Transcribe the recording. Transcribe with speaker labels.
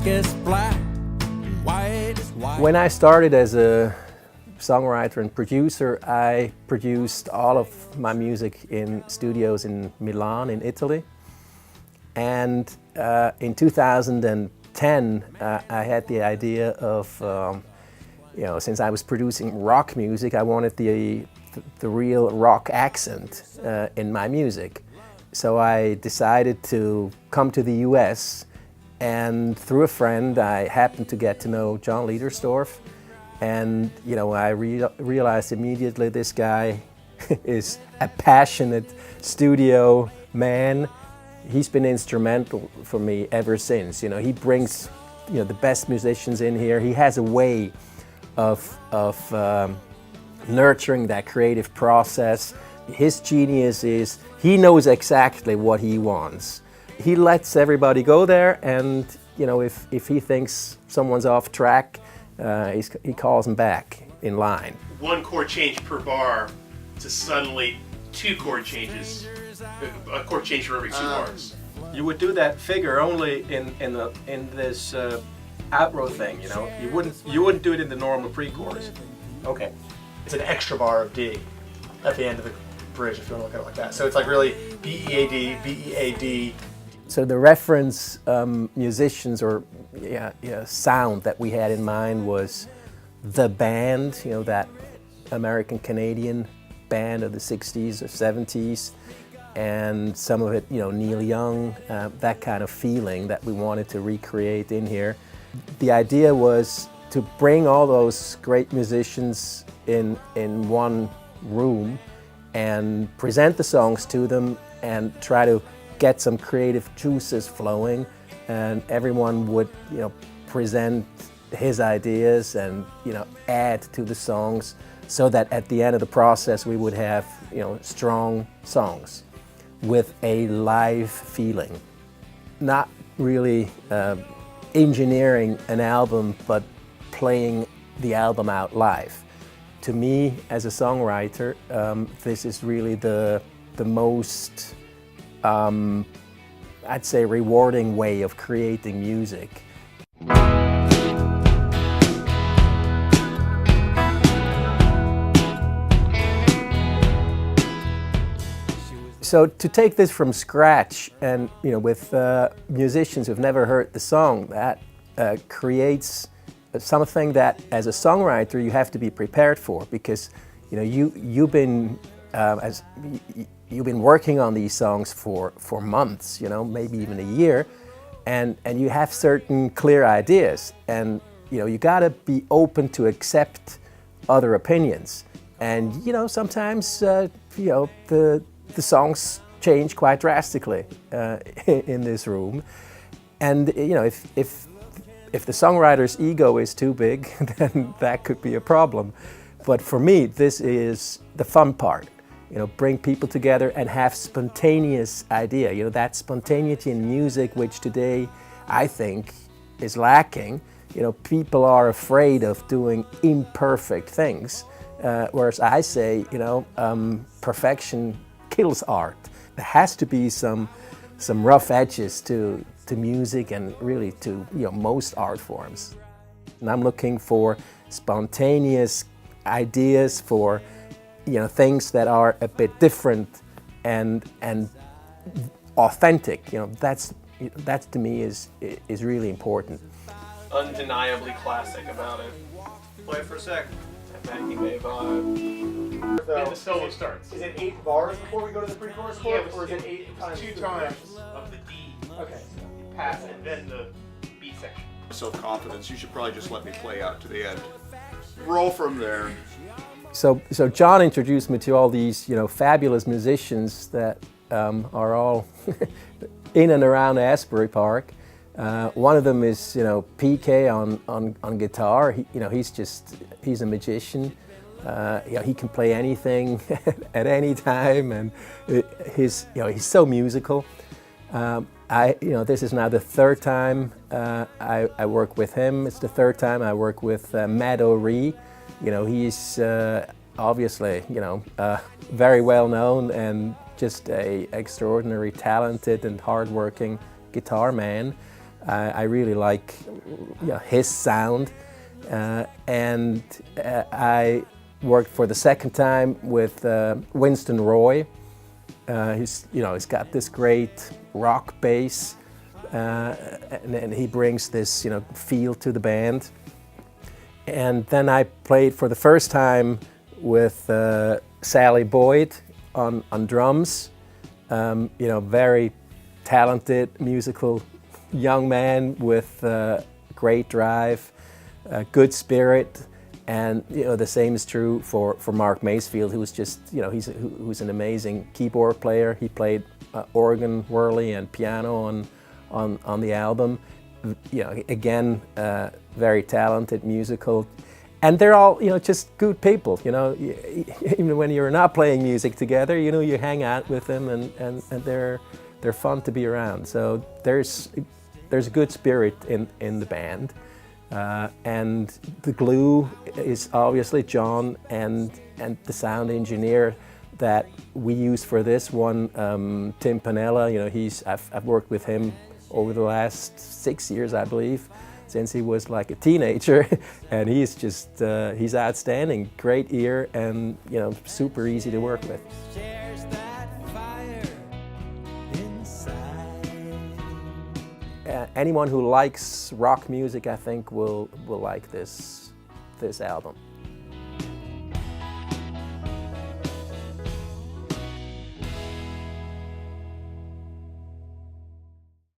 Speaker 1: is black, and white is white.
Speaker 2: When I started as a songwriter and producer, I produced all of my music in studios in Milan, in Italy. And in 2010, I had the idea of, since I was producing rock music, I wanted the real rock accent in my music. So I decided to come to the US, and through a friend, I happened to get to know John Liedersdorf. And I realized immediately this guy is a passionate studio man. He's been instrumental for me ever since. He brings the best musicians in here. He has a way of nurturing that creative process. His genius is he knows exactly what he wants. He lets everybody go there, and if he thinks someone's off track, he calls them back in line.
Speaker 3: One chord change per bar to suddenly 2 chord changes, a chord change for every 2 bars.
Speaker 2: You would do that figure only in this outrow thing. You wouldn't do it in the normal pre-chorus.
Speaker 4: Okay, it's an extra bar of D at the end of the bridge, if you want to look at it like that. So it's like really B-E-A-D, B-E-A-D.
Speaker 2: So the reference musicians or sound that we had in mind was the band, that American-Canadian band of the 60s or 70s, and some of it, Neil Young, that kind of feeling that we wanted to recreate in here. The idea was to bring all those great musicians in one room and present the songs to them and try to get some creative juices flowing, and everyone would present his ideas and add to the songs, so that at the end of the process we would have strong songs with a live feeling. Not really engineering an album, but playing the album out live. To me, as a songwriter, this is really the most I'd say rewarding way of creating music. So to take this from scratch and with musicians who've never heard the song, that creates something that as a songwriter you have to be prepared for, because you've been working on these songs for months, maybe even a year, and you have certain clear ideas, and you gotta be open to accept other opinions, and sometimes the songs change quite drastically in this room, and if the songwriter's ego is too big, then that could be a problem. But for me, this is the fun part. Bring people together and have spontaneous idea. That spontaneity in music, which today I think is lacking. People are afraid of doing imperfect things, whereas I say, perfection kills art. There has to be some rough edges to music and really to most art forms. And I'm looking for spontaneous ideas, for things that are a bit different and authentic. That to me is really important.
Speaker 3: Undeniably classic about it. Play it for a sec. Maggie May vibe. And the solo starts.
Speaker 4: Is it 8 bars before we go to the pre-chorus chord, or is it 8 times?
Speaker 3: 2 times of the D.
Speaker 4: Okay.
Speaker 3: Pass and then the B section.
Speaker 5: Self-confidence, you should probably just let me play out to the end. Roll from there.
Speaker 2: So John introduced me to all these, fabulous musicians that are all in and around Asbury Park. One of them is, PK on guitar. He's a magician. He can play anything at any time, and he's so musical. This is now the 3rd time I work with him. It's the 3rd time I work with MattO. He's obviously, very well known and just a extraordinary talented and hardworking guitar man. I really like his sound, and I worked for the second time with Winston Roy. He's got this great rock bass, and he brings this feel to the band. And then I played for the first time with Sally Boyd on drums. Very talented musical young man with great drive, good spirit, and the same is true for Mark Masefield, who's just who's an amazing keyboard player. He played organ, whirly, and piano on the album. Again, very talented, musical, and they're all just good people. Even when you're not playing music together, you hang out with them, and they're fun to be around. So there's a good spirit in the band, and the glue is obviously John and the sound engineer that we use for this one, Tim Panella. I've worked with him over the last 6 years, I believe, since he was like a teenager, and he's just he's outstanding, great ear, and super easy to work with.
Speaker 1: Shares that fire inside.
Speaker 2: Anyone who likes rock music, I think, will like this album.